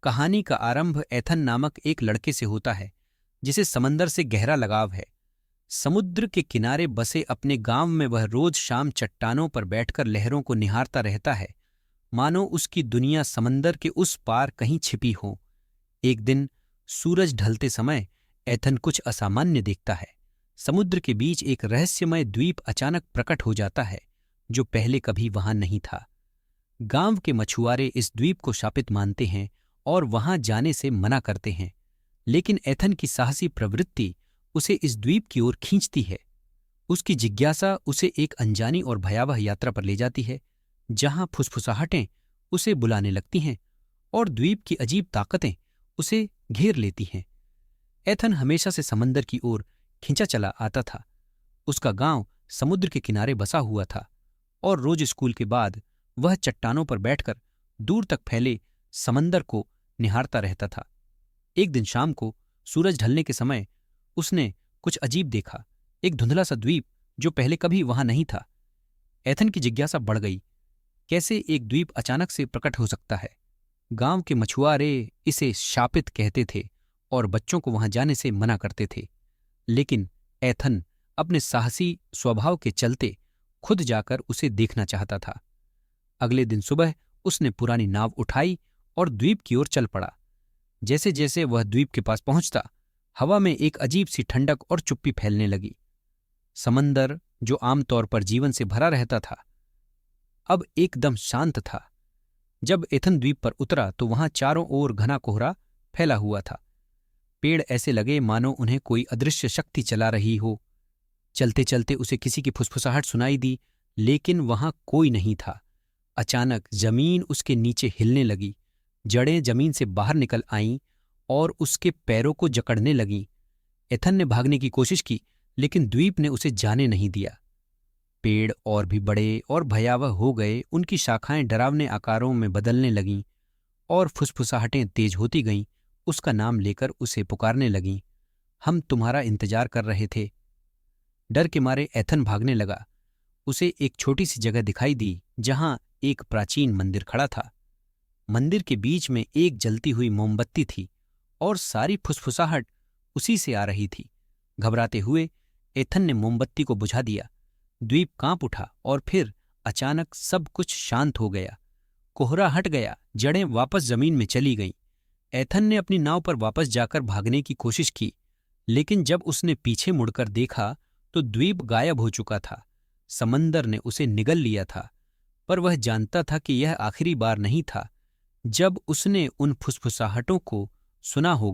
कहानी का आरंभ एथन नामक एक लड़के से होता है जिसे समंदर से गहरा लगाव है। समुद्र के किनारे बसे अपने गांव में वह रोज शाम चट्टानों पर बैठकर लहरों को निहारता रहता है, मानो उसकी दुनिया समंदर के उस पार कहीं छिपी हो। एक दिन सूरज ढलते समय एथन कुछ असामान्य देखता है। समुद्र के बीच एक रहस्यमय द्वीप अचानक प्रकट हो जाता है जो पहले कभी वहां नहीं था। गांव के मछुआरे इस द्वीप को शापित मानते हैं और वहां जाने से मना करते हैं, लेकिन एथन की साहसी प्रवृत्ति उसे इस द्वीप की ओर खींचती है। उसकी जिज्ञासा उसे एक अनजानी और भयावह यात्रा पर ले जाती है, जहां फुसफुसाहटें उसे बुलाने लगती हैं और द्वीप की अजीब ताकतें उसे घेर लेती हैं। एथन हमेशा से समंदर की ओर खिंचा चला आता था। उसका गांव समुद्र के किनारे बसा हुआ था और रोज स्कूल के बाद वह चट्टानों पर बैठकर दूर तक फैले समंदर को निहारता रहता था। एक दिन शाम को सूरज ढलने के समय उसने कुछ अजीब देखा, एक धुंधला सा द्वीप जो पहले कभी वहां नहीं था। एथन की जिज्ञासा बढ़ गई, कैसे एक द्वीप अचानक से प्रकट हो सकता है। गांव के मछुआरे इसे शापित कहते थे और बच्चों को वहां जाने से मना करते थे, लेकिन एथन अपने साहसी स्वभाव के चलते खुद जाकर उसे देखना चाहता था। अगले दिन सुबह उसने पुरानी नाव उठाई और द्वीप की ओर चल पड़ा। जैसे जैसे वह द्वीप के पास पहुंचता, हवा में एक अजीब सी ठंडक और चुप्पी फैलने लगी। समंदर, जो आमतौर पर जीवन से भरा रहता था, अब एकदम शांत था। जब एथन द्वीप पर उतरा तो वहां चारों ओर घना कोहरा फैला हुआ था। पेड़ ऐसे लगे मानो उन्हें कोई अदृश्य शक्ति चला रही हो। चलते चलते उसे किसी की फुसफुसाहट सुनाई दी, लेकिन वहां कोई नहीं था। अचानक जमीन उसके नीचे हिलने लगी, जड़ें जमीन से बाहर निकल आईं और उसके पैरों को जकड़ने लगीं। एथन ने भागने की कोशिश की, लेकिन द्वीप ने उसे जाने नहीं दिया। पेड़ और भी बड़े और भयावह हो गए, उनकी शाखाएं डरावने आकारों में बदलने लगीं और फुसफुसाहटें तेज होती गईं। उसका नाम लेकर उसे पुकारने लगीं, हम तुम्हारा इंतजार कर रहे थे। डर के मारे एथन भागने लगा। उसे एक छोटी सी जगह दिखाई दी जहां एक प्राचीन मंदिर खड़ा था। मंदिर के बीच में एक जलती हुई मोमबत्ती थी और सारी फुसफुसाहट उसी से आ रही थी। घबराते हुए एथन ने मोमबत्ती को बुझा दिया। द्वीप कांप उठा और फिर अचानक सब कुछ शांत हो गया। कोहरा हट गया, जड़ें वापस जमीन में चली गईं। एथन ने अपनी नाव पर वापस जाकर भागने की कोशिश की, लेकिन जब उसने पीछे मुड़कर देखा तो द्वीप गायब हो चुका था। समंदर ने उसे निगल लिया था, पर वह जानता था कि यह आखिरी बार नहीं था जब उसने उन फुसफुसाहटों को सुना होगा।